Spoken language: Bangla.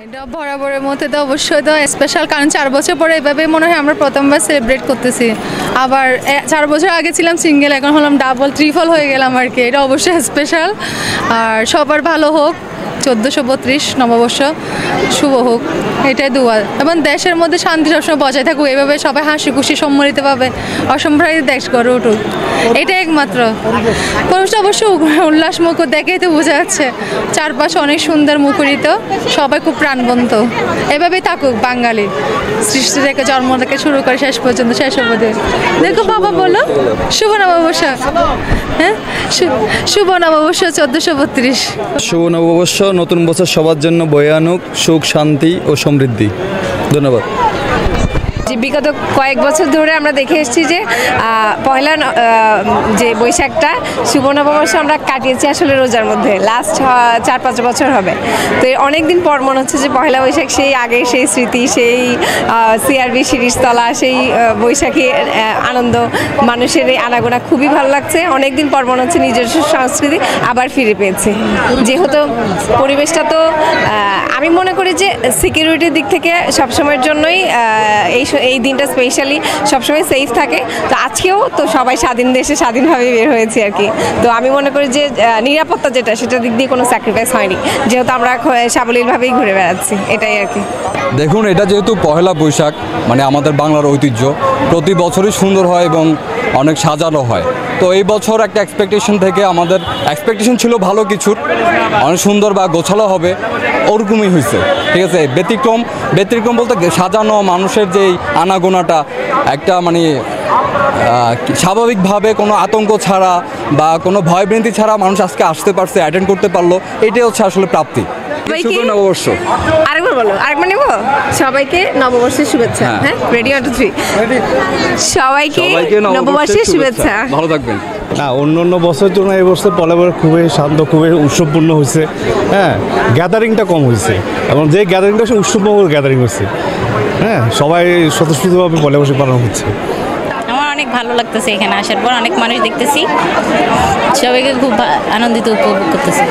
এটা বরাবরের মধ্যে তো অবশ্যই তো স্পেশাল, কারণ 4 বছর পরে এভাবে মনে হয় আমরা প্রথমবার সেলিব্রেট করতেছি। আবার 4 বছর আগে ছিলাম সিঙ্গেল, এখন হলাম ডাবল ট্রিপল হয়ে গেলাম আর কি। এটা অবশ্যই স্পেশাল। আর সবার ভালো হোক, 1432 নববর্ষ শুভ হোক, এটাই দোয়া। এবং দেশের মধ্যে শান্তি সবসময় বজায় থাকুক, এভাবে সবাই হাসি খুশি সম্মিলিত পাবে, অসম্প্রদায়িক দেশ গড়ে উঠুক, এটাই একমাত্র। পরিবেশটা অবশ্য উল্লাসমুখ, দেখেই তো বোঝা যাচ্ছে চারপাশে অনেক সুন্দর মুখরিত, সবাই খুব প্রাণবন্ত। এভাবেই থাকুক বাঙালি, সৃষ্টি থেকে জন্ম থেকে শুরু করে শেষ পর্যন্ত, শেষ অবধি। দেখো বাবা বলো শুভ নববর্ষ। হ্যাঁ, শুভ নববর্ষ 1432। শুভ নববর্ষ, নতুন বছর সবার জন্য বয়ে আনুক সুখ, শান্তি ও সমৃদ্ধি। ধন্যবাদ। বিগত কয়েক বছর ধরে আমরা দেখে এসেছি যে পয়লা যে বৈশাখটা শুভ নববর্ষ আমরা কাটিয়েছি আসলে রোজার মধ্যে, লাস্ট 4-5 বছর হবে। তো অনেক দিন পর মনে হচ্ছে যে পয়লা বৈশাখ সেই আগে, সেই স্মৃতি, সেই সিআরবি শিরিষতলা, সেই বৈশাখী আনন্দ, মানুষের এই আনাগোনা খুবই ভালো লাগছে। অনেক দিন পর মনে হচ্ছে নিজস্ব সংস্কৃতি আবার ফিরে পেয়েছি। যেহেতু পরিবেশটা তো আমি মনে করি যে সিকিউরিটির দিক থেকে সবসময়ের জন্যই এই দিনটা স্পেশালি সবসময় সেফ থাকে। তো আজকেও তো সবাই স্বাধীন দেশে স্বাধীনভাবে বের হয়েছি আর কি। তো আমি মনে করি যে নিরাপত্তা যেটা, সেটার দিক দিয়ে কোনো স্যাক্রিফাইস হয়নি, যেহেতু আমরা সাবলীলভাবেই ঘুরে বেড়াচ্ছি, এটাই আর কি। দেখুন, এটা যেহেতু পহেলা বৈশাখ, মানে আমাদের বাংলার ঐতিহ্য, প্রতি বছরই সুন্দর হয় এবং অনেক সাজানো হয়। তো এই বছর একটা এক্সপেকটেশন থেকে, আমাদের এক্সপেকটেশন ছিল ভালো কিছুর, অনেক সুন্দর বা গোছালো হবে, ওরকমই হয়েছে। ঠিক আছে, ব্যতিক্রম বলতে সাজানো, মানুষের যেই আনাগোনাটা একটা মানে স্বাভাবিকভাবে কোনো আতঙ্ক ছাড়া বা কোনো ভয়ভ্রান্তি ছাড়া মানুষ আজকে আসতে পারছে, অ্যাটেন্ড করতে পারলো, এটাই হচ্ছে আসলে প্রাপ্তি। শুভ নববর্ষ। আরেকবার বলো, আরেকবার নেব। সবাইকে নববর্ষের শুভেচ্ছা। হ্যাঁ, রেডি 1 2 3। সবাইকে নববর্ষের শুভেচ্ছা। ভালো থাকবেন। না, অন্য বছরের জন্য এই বছর পলেবর খুবই শান্ত, খুবই উৎসবপূর্ণ হয়েছে। হ্যাঁ, গ্যাদারিংটা কম হয়েছে, এবং যে গ্যাদারিংটা হচ্ছে উৎসবমূলক গ্যাদারিং হচ্ছে। হ্যাঁ, সবাই স্বতঃস্ফূর্তভাবে পলেবর্ষে পালন হচ্ছে। আমার অনেক ভালো লাগতেছে এখানে আসার পর, অনেক মানুষ দেখতেছি, সবাইকে খুব আনন্দিত উপভোগ করতেছি।